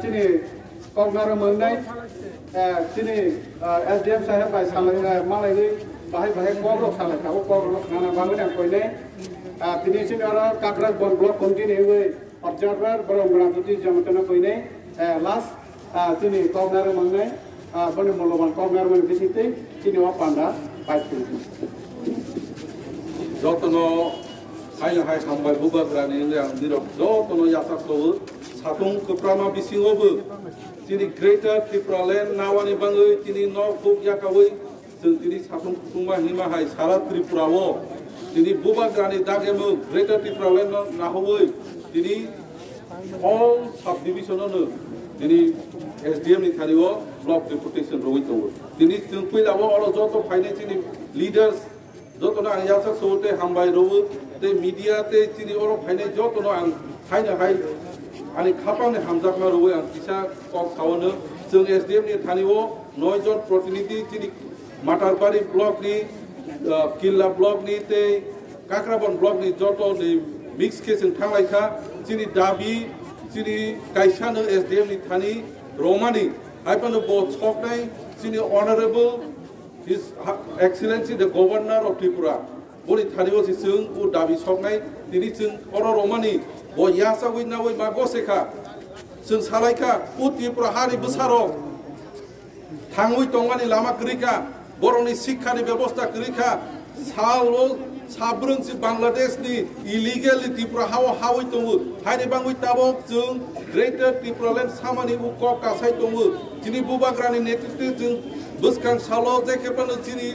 Sini Koimung mengenai sini SDM saya by salai malai ni bahai koimung salai tahu koimung nana bangun yang kau ini sini sini orang kakrak blok continue observer belum berangkuti jam kau ini last sini Koimung mengenai benar melawan Koimung mengisiti sini apa anda baik itu. Jotono hai sampai bubar berani yang dirok jotono yasak soal Satung keprama bisingobu, sini Greater Tipra Land nawani bangai, sini no fuk yakawai, sini satung kumah hima hai sarat Tripurawo, sini buba grani dagemu Greater Tipra Land nahawai, sini all subdivision ono, sini SDM ni thaniwo block deputation roi tawo, sini tungkui lawo olo joto finance sini leaders, joto na yasak sote hambai roi, te media te sini olo finance joto no ang hai Ani kapal ni hamzak maruwe ang kisah kok sawana, seng SDM ni thaniwo, noijon protiniti sini Matarbari block ni, Killa block ni te, Kakrabon block ni joto ni mix case yang Laikha, sini Dabi, sini Kaishan SDM ni Thani, Romani, apa nu both sok nai, sini Honorable His Excellency the Governor of Tripura, boleh thaniwo si seng Dabi sok nai, ini seng orang Romani. Bo yasa win na win mago seka, seng Laikha Tipra hari besaro, tangui tongani lama kerika, boroni sikha ni bebosta kerika, salo sabrung si Bangladesh ni illegal ni Tipra hawa tongu, hari bangui tabok seng Greater Tipra Land sama ni ukok kasai tongu, sini bubagrani netiti seng buskan salo zekepan sini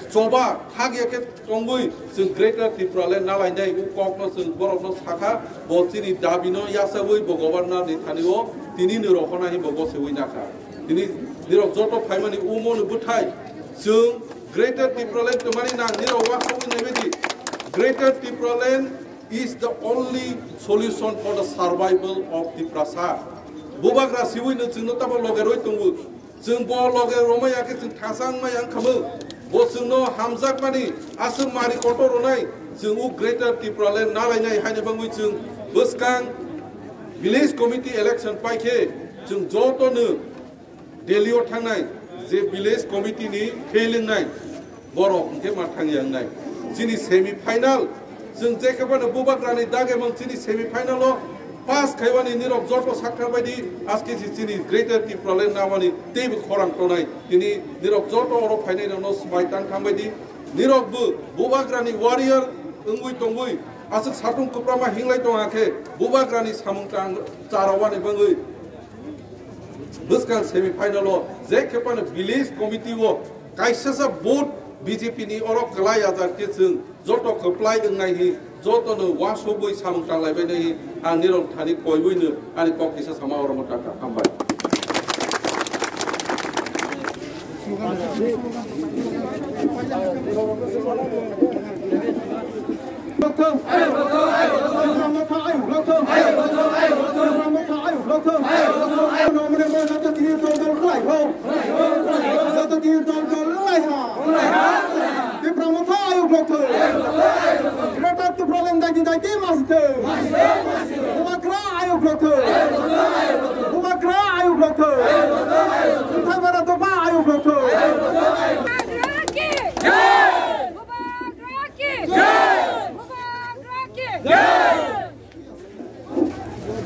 coba hagi aket tongui seng Greater Tipra Land nalai nai ukok no seng borok no saka bo sini dabino yasa wui bo governor ni thaniwo tini nirokona hi bo gosewui naka tini nirok joto phaimani umo ni buthai seng Greater Tipra Land tomani na nirok wasawui nebedi Greater Tipra Land is the only solution for the survival of Tiprasa bubagra siwui no seng no tabo logeroi tongu seng bo loger roma yake seng thasang ma yang khamu Bosungno hamzak mani asung mari kotor ronai sungu Greater Tipra Land nalai nai hanya bangui sung buskang village committee election paike sung joto nu delio thangnai je village committee ni failing nai borok ke mathang yang nai sini semi final sung je kabana bubagrani dage mang sini semi final lo pas kaiwani nirok joto sakar badi aski sini Greater Tipra Land nawani tebe khorang tonai tini nirok joto oro phainai no smaitan khambadi nirok bu bubagrani warrior ungui tongui asuk satung kuprama hinglai tongake bubagrani samungtang charawani bangui buskan semi final lo je kepana village committee wo kaisasa vote BJP ni oro kalai azar ke sung joto keplai ngai hi joto no wasubui samungtang lai bene ang nirong Thani Koimung nu ani kok kisa sama orang mutaka kambai Tipra Motha ayo blokter. Greater Tipra Land dagi mas tu. Makra ayo blokter.